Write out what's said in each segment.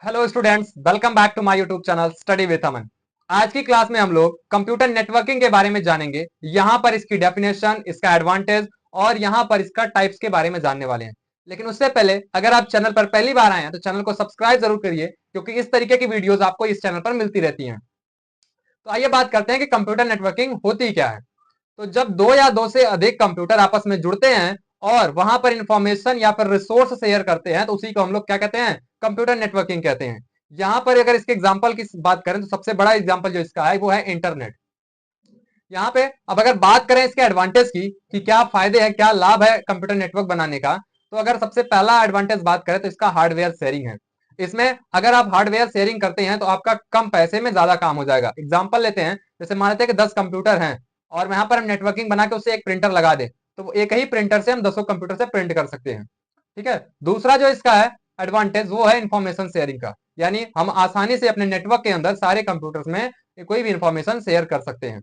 Hello students, welcome back to my YouTube channel study with Aman. आज की class में हम लोग कंप्यूटर नेटवर्किंग के बारे में जानेंगे। यहाँ पर इसकी डेफिनेशन, इसका एडवांटेज और यहाँ पर इसका टाइप्स के बारे में जानने वाले हैं। लेकिन उससे पहले अगर आप चैनल पर पहली बार आए हैं तो चैनल को सब्सक्राइब जरूर करिए, क्योंकि इस तरीके की वीडियोस आपको इस चैनल पर मिलती रहती हैं। तो आइए बात करते हैं कि कंप्यूटर नेटवर्किंग होती क्या है। तो जब दो या दो से अधिक कंप्यूटर आपस में जुड़ते हैं और वहां पर इंफॉर्मेशन या फिर रिसोर्स शेयर करते हैं तो उसी को हम लोग क्या कहते हैं, कंप्यूटर नेटवर्किंग कहते हैं। यहाँ पर अगर इसके एग्जांपल की बात करें तो सबसे बड़ा एग्जांपल जो इसका है वो है इंटरनेट। यहाँ पे अब अगर बात करें इसके एडवांटेज की कि क्या फायदे हैं, क्या लाभ है कंप्यूटर नेटवर्क बनाने का, तो अगर सबसे पहला एडवांटेज बात करें तो इसका हार्डवेयर शेयरिंग है। इसमें अगर आप हार्डवेयर शेयरिंग करते हैं तो आपका कम पैसे में ज्यादा काम हो जाएगा। एग्जाम्पल लेते हैं, जैसे मान लेते हैं कि 10 कंप्यूटर हैं और यहाँ पर हम नेटवर्किंग बना के उसे एक प्रिंटर लगा दे, तो एक ही प्रिंटर से हम 10 कंप्यूटर से प्रिंट कर सकते हैं। ठीक है। दूसरा जो इसका है एडवांटेज वो है इंफॉर्मेशन शेयरिंग का, यानी हम आसानी से अपने नेटवर्क के अंदर सारे कंप्यूटर्स में कोई भी इंफॉर्मेशन शेयर कर सकते हैं।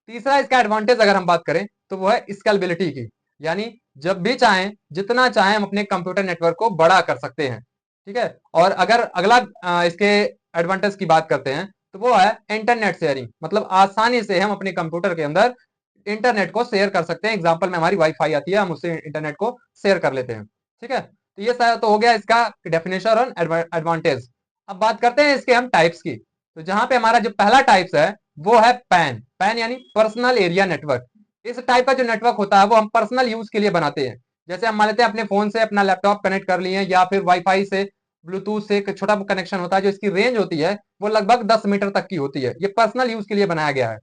तीसरा इसका एडवांटेज अगर हम बात करें तो वो है स्केलेबिलिटी की, यानी जब भी चाहें जितना चाहें हम अपने कंप्यूटर नेटवर्क को बड़ा कर सकते हैं। ठीक है। और अगर अगला इसके एडवांटेज की बात करते हैं तो वो है इंटरनेट शेयरिंग, मतलब आसानी से हम अपने कंप्यूटर के अंदर इंटरनेट को शेयर कर सकते हैं। एग्जाम्पल में हमारी वाईफाई आती है, हम उससे इंटरनेट को शेयर कर लेते हैं। ठीक है। तो ये सारा तो हो गया इसका डेफिनेशन और एडवांटेज। अब बात करते हैं इसके हम टाइप्स की। तो जहां पे हमारा जो पहला टाइप्स है वो है पैन। पैन यानी पर्सनल एरिया नेटवर्क। इस टाइप का जो नेटवर्क होता है वो हम पर्सनल यूज के लिए बनाते हैं। जैसे हम मान लेते हैं अपने फोन से अपना लैपटॉप कनेक्ट कर लिए या फिर वाईफाई से, ब्लूटूथ से एक छोटा कनेक्शन होता है जो इसकी रेंज होती है वो लगभग 10 मीटर तक की होती है। ये पर्सनल यूज के लिए बनाया गया है।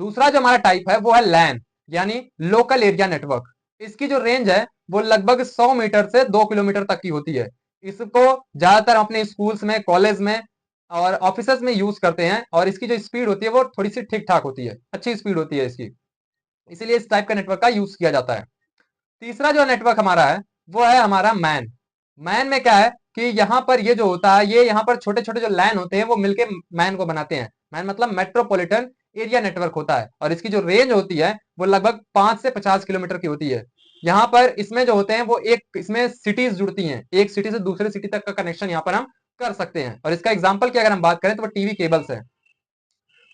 दूसरा जो हमारा टाइप है वो है लैन, यानी लोकल एरिया नेटवर्क। इसकी जो रेंज है वो लगभग 100 मीटर से 2 किलोमीटर तक की होती है। इसको ज्यादातर अपने स्कूल्स में, कॉलेज में और ऑफिस में यूज करते हैं, और इसकी जो स्पीड होती है वो थोड़ी सी ठीक ठाक होती है, अच्छी स्पीड होती है इसकी, इसीलिए इस टाइप का नेटवर्क का यूज किया जाता है। तीसरा जो नेटवर्क हमारा है वो है हमारा मैन। मैन में क्या है कि यहाँ पर ये जो होता है, ये यहाँ पर छोटे छोटे जो लैन होते हैं वो मिलके मैन को बनाते हैं। मैन मतलब मेट्रोपॉलिटन एरिया नेटवर्क होता है, और इसकी जो रेंज होती है वो लगभग 5 से 50 किलोमीटर की होती है। यहाँ पर इसमें जो होते हैं वो एक इसमें सिटीज जुड़ती हैं, एक सिटी से दूसरे सिटी तक का कनेक्शन यहाँ पर हम कर सकते हैं। और इसका एग्जाम्पल की अगर हम बात करें तो वो टीवी केबल्स है।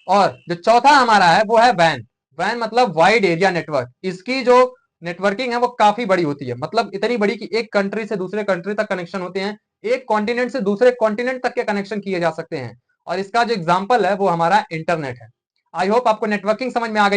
और जो चौथा हमारा है वो है वैन। वैन मतलब वाइड एरिया नेटवर्क। इसकी जो नेटवर्किंग है वो काफी बड़ी होती है, मतलब इतनी बड़ी कि एक कंट्री से दूसरे कंट्री तक कनेक्शन होते हैं, एक कॉन्टिनेंट से दूसरे कॉन्टिनेंट तक के कनेक्शन किए जा सकते हैं। और इसका जो एग्जाम्पल है वो हमारा इंटरनेट है। आई होप आपको नेटवर्किंग समझ में आ गई हो।